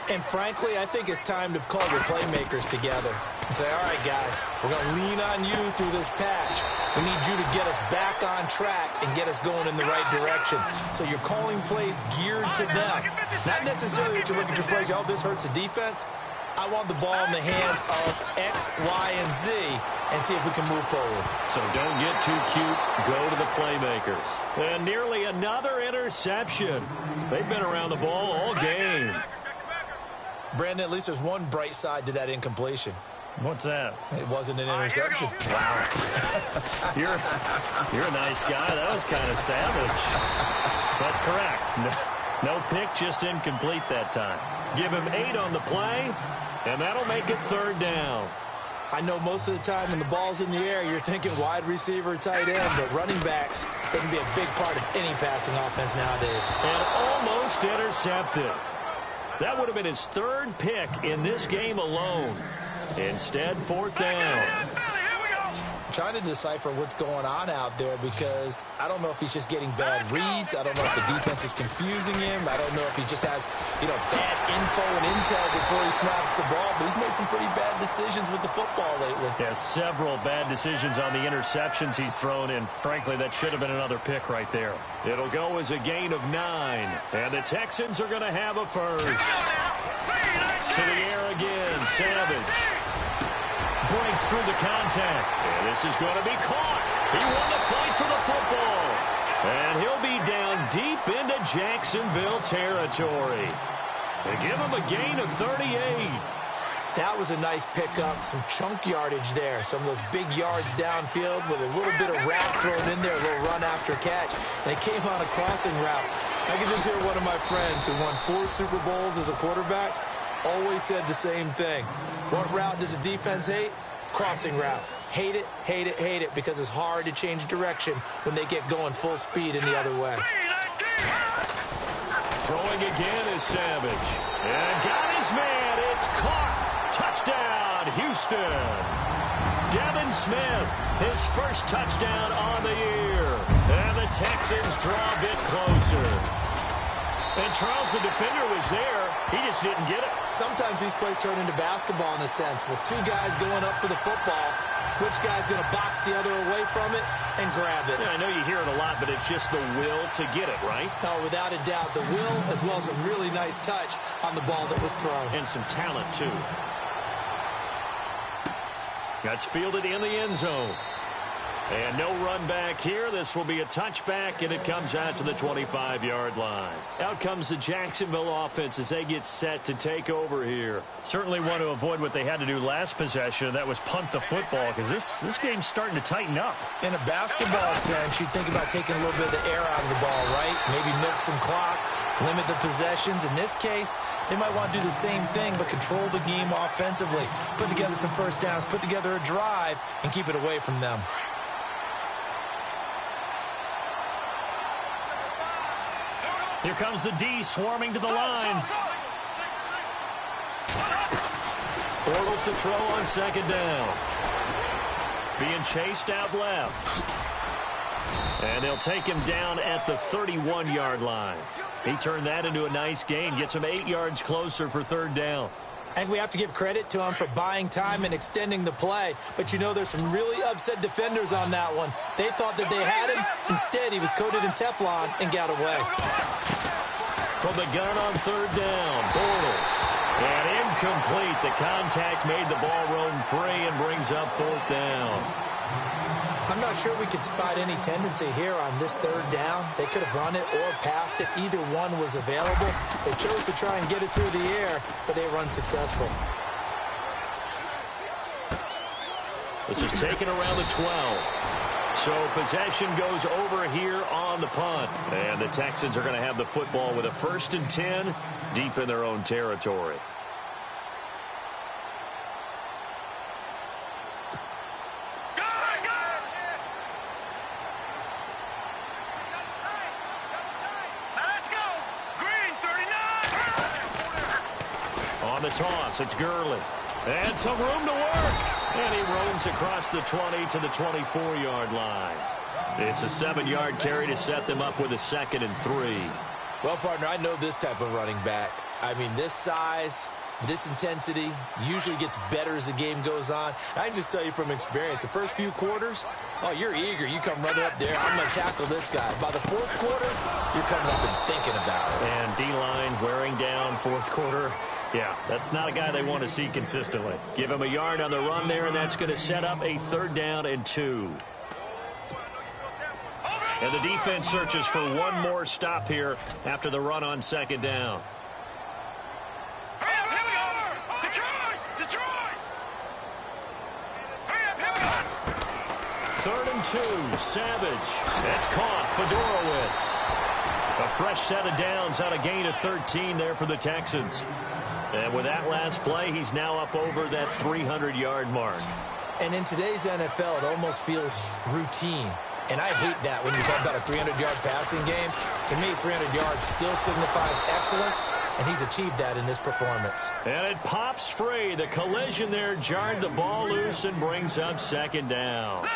And frankly, I think it's time to call your playmakers together and say, all right, guys, we're going to lean on you through this patch. We need you to get us back on track and get us going in the right direction. So you're calling plays geared to them. Not necessarily that you look at your plays, oh, this hurts the defense. I want the ball in the hands of X, Y, and Z and see if we can move forward. So don't get too cute. Go to the playmakers. And nearly another interception. They've been around the ball all game. Brandon, at least there's one bright side to that incompletion. What's that? It wasn't an interception. Wow. You're a nice guy. That was kind of savage. But correct. No pick, just incomplete that time. Give him 8 on the play, and that'll make it 3rd down. I know most of the time when the ball's in the air, you're thinking wide receiver, tight end, but running backs, they can be a big part of any passing offense nowadays. And almost intercepted. That would have been his 3rd pick in this game alone. Instead, 4th down. trying to decipher what's going on out there because I don't know if he's just getting bad reads. I don't know if the defense is confusing him. I don't know if he just has, bad info and intel before he snaps the ball. But he's made some pretty bad decisions with the football lately. Yeah, several bad decisions on the interceptions he's thrown, and frankly, that should have been another pick right there. It'll go as a gain of 9, and the Texans are going to have a first. To the air again, Savage. Breaks through the contact. And this is going to be caught. He won the fight for the football. And he'll be down deep into Jacksonville territory. They give him a gain of 38. That was a nice pickup, some chunk yardage there. Some of those big yards downfield with a little bit of route thrown in there, a little run after catch. And it came on a crossing route. I can just hear one of my friends who won 4 Super Bowls as a quarterback always said the same thing. What route does a defense hate? Crossing route. Hate it, hate it, hate it, because it's hard to change direction when they get going full speed in the other way. Throwing again is Savage. And got his man. It's caught. Touchdown, Houston. Devin Smith, his first touchdown on the year. And the Texans draw a bit closer. And Charles, the defender, was there. He just didn't get it. Sometimes these plays turn into basketball in a sense, with 2 guys going up for the football. Which guy's going to box the other away from it and grab it? Yeah, I know you hear it a lot, but it's just the will to get it, right? Oh, without a doubt, the will as well as a really nice touch on the ball that was thrown. And some talent, too. That's fielded in the end zone. And no run back here. This will be a touchback, and it comes out to the 25-yard line. Out comes the Jacksonville offense as they get set to take over here. Certainly want to avoid what they had to do last possession. That was punt the football, because this game's starting to tighten up. In a basketball sense, you think about taking a little bit of the air out of the ball, right? Maybe milk some clock, limit the possessions. In this case, they might want to do the same thing, but control the game offensively. Put together some first downs, put together a drive, and keep it away from them. Here comes the D swarming to the line. Bortles to throw on second down. Being chased out left. And they'll take him down at the 31-yard line. He turned that into a nice gain. Gets him 8 yards closer for third down. And we have to give credit to him for buying time and extending the play. But there's some really upset defenders on that one. They thought that they had him. Instead, he was coated in Teflon and got away. From the gun on third down, Bortles. And incomplete. The contact made the ball roam free and brings up fourth down. I'm not sure we could spot any tendency here on this third down. They could have run it or passed it. Either one was available. They chose to try and get it through the air, but they were unsuccessful. This is taken around the 12. So possession goes over here on the punt. And the Texans are going to have the football with a 1st and 10 deep in their own territory. On the toss, it's Gurley. And some room to work. And he roams across the 20 to the 24-yard line. It's a 7-yard carry to set them up with a 2nd and 3. Well, partner, I know this type of running back. I mean, this size, this intensity usually gets better as the game goes on. I can just tell you from experience, the first few quarters, oh, you're eager. You come running up there. I'm going to tackle this guy. By the fourth quarter, you're coming up and thinking about it. And D-line wearing down fourth quarter. Yeah, that's not a guy they want to see consistently. Give him a yard on the run there, and that's going to set up a 3rd down and 2. And the defense searches for one more stop here after the run on 2nd down. Third and 2, Savage. That's caught, Fedorowicz. A fresh set of downs on a gain of 13 there for the Texans. And with that last play, he's now up over that 300-yard mark. And in today's NFL, it almost feels routine. And I hate that when you talk about a 300-yard passing game. To me, 300 yards still signifies excellence, and he's achieved that in this performance. And it pops free. The collision there jarred the ball loose and brings up second down.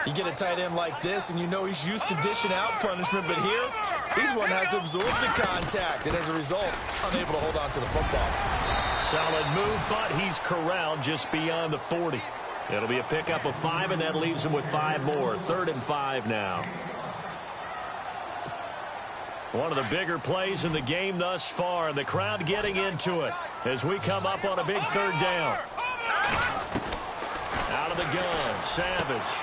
You get a tight end like this, and you know he's used to dishing out punishment, but here, he's one that has to absorb the contact, and as a result, unable to hold on to the football. Solid move, but he's corralled just beyond the 40. It'll be a pickup of 5, and that leaves him with 5 more. 3rd and 5 now. One of the bigger plays in the game thus far, and the crowd getting into it as we come up on a big 3rd down. Out of the gun, Savage.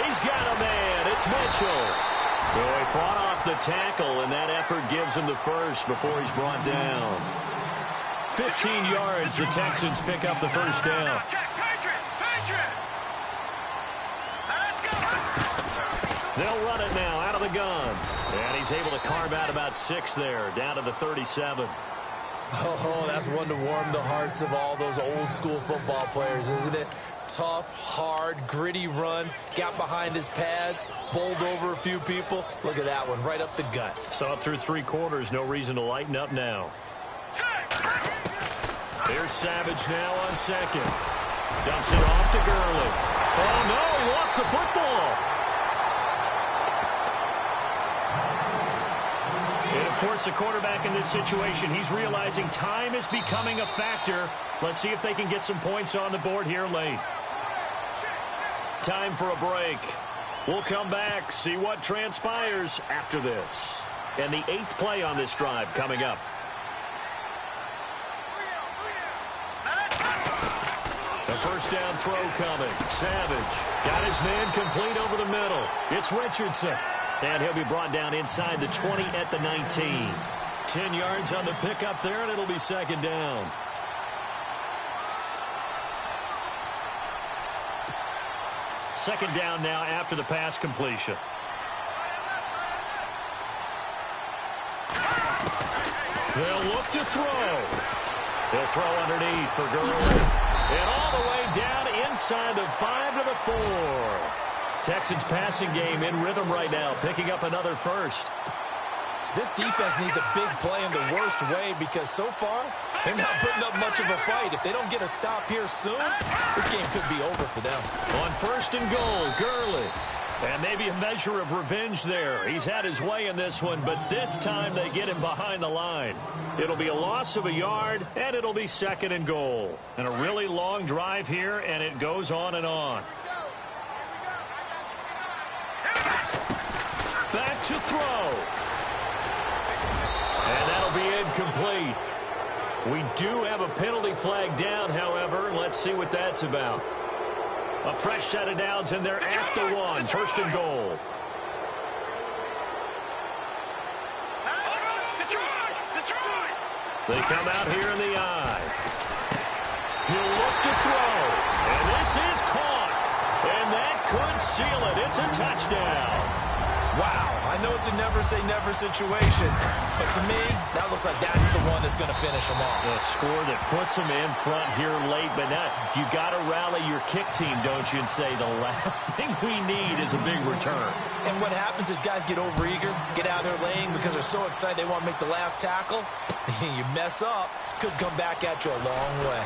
He's got a man. It's Mitchell. So he fought off the tackle, and that effort gives him the first before he's brought down. 15 yards, the Texans pick up the first down. They'll run it now out of the gun. And he's able to carve out about 6 there, down to the 37. Oh, that's one to warm the hearts of all those old school football players, isn't it? Tough, hard, gritty run, got behind his pads, bowled over a few people. Look at that one, right up the gut. So up through 3 quarters, no reason to lighten up now. Here's Savage now on 2nd. Dumps it off to Gurley. Oh, no, he lost the football. And, of course, the quarterback in this situation, he's realizing time is becoming a factor. Let's see if they can get some points on the board here late. Time for a break. We'll come back, see what transpires after this. And the 8th play on this drive coming up. The first down throw coming. Savage got his man complete over the middle. It's Richardson. And he'll be brought down inside the 20 at the 19. 10 yards on the pickup there, and it'll be 2nd down. Second down now after the pass completion. They'll look to throw. They'll throw underneath for Gurley. And all the way down inside the 5 to the 4. Texans passing game in rhythm right now, picking up another first. This defense needs a big play in the worst way because so far, they're not putting up much of a fight. If they don't get a stop here soon, this game could be over for them. On 1st and goal, Gurley. And maybe a measure of revenge there. He's had his way in this one, but this time they get him behind the line. It'll be a loss of a yard, and it'll be 2nd and goal. And a really long drive here, and it goes on and on. Back to throw. And that'll be incomplete. We do have a penalty flag down, however. Let's see what that's about. A fresh set of downs, and they're at the 1. 1st and goal. They come out here in the eye. He'll look to throw. And this is caught. And that could seal it. It's a touchdown. Wow, I know it's a never-say-never situation, but to me, that looks like that's the one that's going to finish them off. A score that puts them in front here late, but now you got to rally your kick team, don't you, and say the last thing we need is a big return. And what happens is guys get overeager, get out of their lane because they're so excited they want to make the last tackle. You mess up, could come back at you a long way.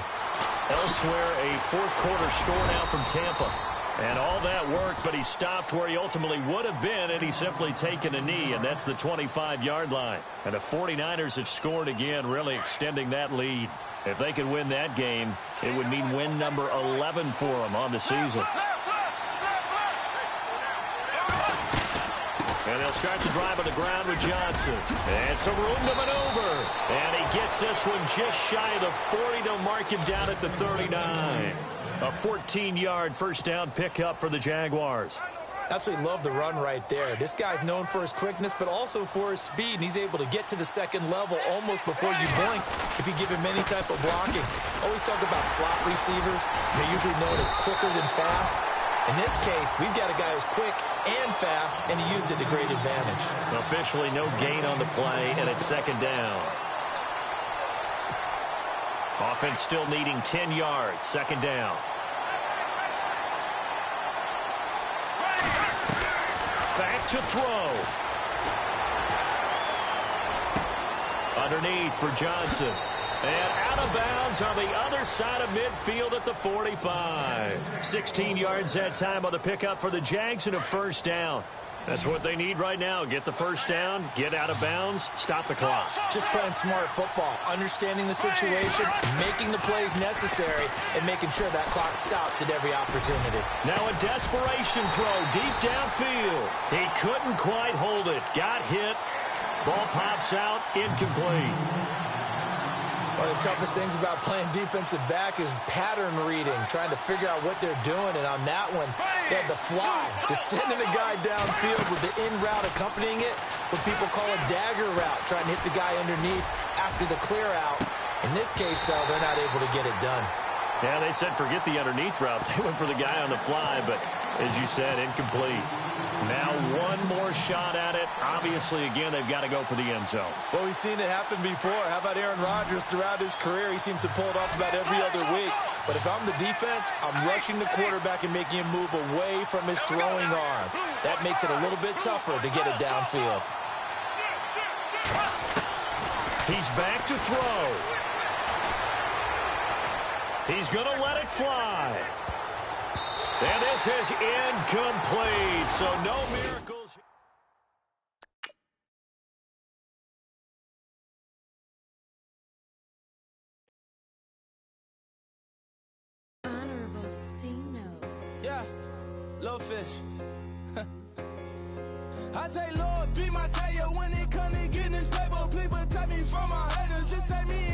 Elsewhere, a 4th quarter score now from Tampa. And all that worked, but he stopped where he ultimately would have been, and he's simply taken a knee, and that's the 25-yard line. And the 49ers have scored again, really extending that lead. If they could win that game, it would mean win number 11 for them on the season. And they'll start to drive on the ground with Johnson. And some room to maneuver. And he gets this one just shy of the 40 to mark him down at the 39. A 14-yard first down pickup for the Jaguars. Absolutely love the run right there. This guy's known for his quickness, but also for his speed, and he's able to get to the 2nd level almost before you blink if you give him any type of blocking. Always talk about slot receivers. They're usually known as quicker than fast. In this case, we've got a guy who's quick and fast, and he used it to great advantage. Officially no gain on the play, and it's 2nd down. Offense still needing 10 yards, 2nd down. Back to throw. Underneath for Johnson. And out of bounds on the other side of midfield at the 45. 16 yards that time on the pickup for the Jags and a first down. That's what they need right now. Get the first down, get out of bounds, stop the clock. Just playing smart football, understanding the situation, making the plays necessary, and making sure that clock stops at every opportunity. Now a desperation throw deep downfield. He couldn't quite hold it. Got hit. Ball pops out, incomplete. One of the toughest things about playing defensive back is pattern reading, trying to figure out what they're doing. And on that one, they had the fly, just sending the guy downfield with the in route accompanying it, what people call a dagger route, trying to hit the guy underneath after the clear out. In this case, though, they're not able to get it done. Yeah, they said forget the underneath route. They went for the guy on the fly, but as you said, incomplete. Now one more shot at it. Obviously, again, they've got to go for the end zone. Well, we've seen it happen before. How about Aaron Rodgers throughout his career? He seems to pull it off about every other week. But if I'm the defense, I'm rushing the quarterback and making him move away from his throwing arm. That makes it a little bit tougher to get it downfield. He's back to throw. He's going to let it fly. And this is incomplete, so no miracles. Honorable C notes. Yeah, little fish. I say, Lord, be my savior when it comes to getting this paper. Please protect me from my haters. Just say me